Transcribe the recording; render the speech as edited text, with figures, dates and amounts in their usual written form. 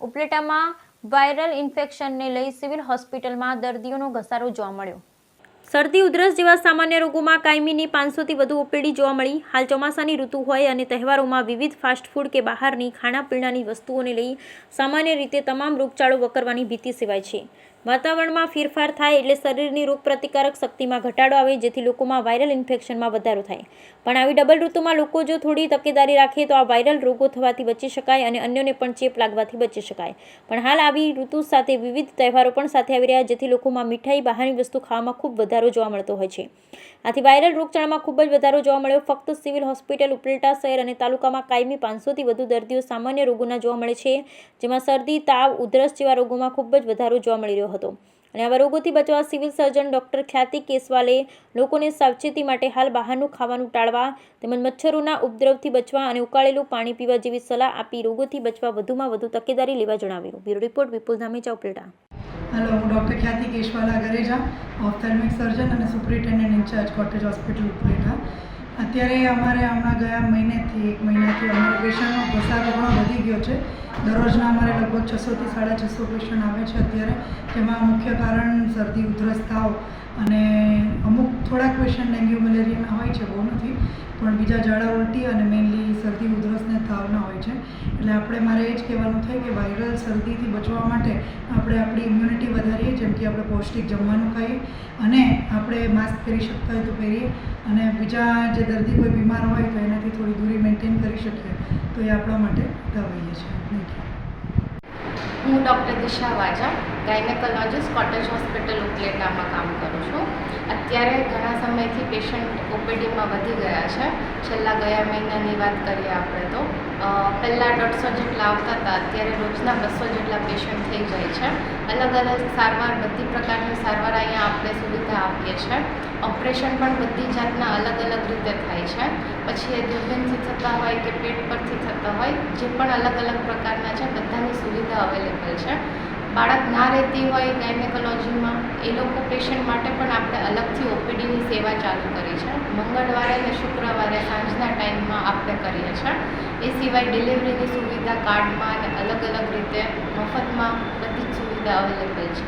ઉપલેટામાં viral ઇન્ફેક્શનને લઈ civil હોસ્પિટલમાં દર્દીઓનો ઘસારો જોવા મળ્યો। શરદી ઉધરસ જેવા સામાન્ય રોગોમાં કાયમીની 500થી વધુ ઓપીડી જોવા મળી। હાલ ચોમાસાની ઋતુ હોય અને તહેવારોમાં વિવિધ ફાસ્ટ ફૂડ કે બહારની ખાણાપીણાની વસ્તુઓને લઈ સામાન્ય રીતે તમામ રોગચાળો વકરવાની ભીતિ સેવાય છે। વાતાવરણમાં ફેરફાર થાય એટલે શરીરની રોગપ્રતિકારક શક્તિમાં ઘટાડો આવે, જેથી લોકોમાં વાયરલ ઇન્ફેક્શનમાં વધારો થાય। પણ આવી ડબલ ઋતુમાં લોકો જો થોડી તકેદારી રાખે તો આ વાયરલ રોગો થવાથી બચી શકાય અને અન્યોને પણ ચેપ લાગવાથી બચી શકાય। પણ હાલ આવી ઋતુ સાથે વિવિધ તહેવારો પણ સાથે આવી રહ્યા, જેથી લોકોમાં મીઠાઈ, બહારની વસ્તુ ખાવામાં ખૂબ વધારો જોવા મળતો હોય છે। આથી વાયરલ રોગચાળામાં ખૂબ જ વધારો જોવા મળ્યો। ફક્ત સિવિલ હોસ્પિટલ ઉપલેટા શહેર અને તાલુકામાં કાયમી 500થી વધુ દર્દીઓ સામાન્ય રોગોના જોવા મળે છે, જેમાં શરદી, તાવ, ઉધરસ જેવા રોગોમાં ખૂબ જ વધારો જોવા મળી રહ્યો હતો। અને આવા રોગોથી બચવા સિવિલ સર્જન ડોક્ટર ખ્યાતિ કેસવાલે લોકોને સાવચેતી માટે હાલ બહારનું ખાવાનું ટાળવા તેમજ મચ્છરોના ઉપદ્રવથી બચવા અને ઉકાળેલું પાણી પીવા જેવી સલાહ આપી રોગોથી બચવા વધુમાં વધુ તકેદારી લેવા જણાવ્યું। Bureau report Vipul Dhamecha, Upleta. Hello, હું doctor Khyati Keshwala Gareja, ophthalmic surgeon અને superintendent incharge cottage hospital Upleta. અત્યારે અમારે હમણાં ગયા મહિનેથી 1 મહિનાથી અમારા પેશન્ટનો ઘસારો ઘણો વધી ગયો છે। દરરોજના અમારે લગભગ 600થી 650 પેશન્ટ આવે છે અત્યારે, જેમાં મુખ્ય કારણ શરદી, ઉધરસ, તાવ અને અમુક થોડાક પેશન્ટ ડેન્ગ્યુ મલેરિયાના હોય છે, બહુ નથી, પણ બીજા ઝાડા ઉલટી અને મેઇનલી શરદી, ઉધરસ ને તાવના હોય છે। એટલે આપણે મારે એ જ કહેવાનું થાય કે વાયરલ શરદીથી બચવા માટે આપણે આપણી ઇમ્યુનિટી વધારીએ, જેમ કે આપણે પૌષ્ટિક જમવાનું ખાઈએ અને આપણે માસ્ક પહેરી શકતા હોય તો પહેરીએ, અને બીજા જે દર્દી કોઈ બીમાર હોય તો એનાથી થોડી દૂરી મેન્ટેન કરી શકીએ, તો એ આપણા માટે દવાઈએ છે। Thank you. હું ડૉક્ટર દિશા વાજા, ગાયનેકોલોજીસ્ટ, કોટેજ હોસ્પિટલ ઉપલેટામાં કામ કરું છું। અત્યારે ઘણા સમયથી પેશન્ટ ઓપીડીમાં વધી ગયા છે। ગયા મહિનાની વાત કરીએ આપણે તો પહેલાં 150 જેટલા આવતા હતા, અત્યારે રોજના 200 જેટલા પેશન્ટ થઈ જાય છે। અલગ અલગ સારવાર, બધી પ્રકારની સારવાર અહીંયા આપણે સુવિધા આપીએ છીએ। ઓપરેશન પણ બધી જાતના અલગ અલગ રીતે થાય છે। પછી એ દૂરબીનથી થતા હોય કે પેટ પરથી થતા હોય, જે પણ અલગ અલગ પ્રકારના છે, બધાની સુવિધા અવેલેબલ છે। બાળક ના રહેતી હોય ગાયનેકોલોજીમાં, એ લોકો પેશન્ટ માટે પણ આપણે અલગથી ઓપીડીની સેવા ચાલુ કરી છે। મંગળવારે અને શુક્રવારે સાંજના ટાઈમમાં આપણે કરીએ છીએ। એ સિવાય ડિલિવરીની સુવિધા કાર્ડમાં અને અલગ અલગ રીતે મફતમાં બધી જ સુવિધા અવેલેબલ છે।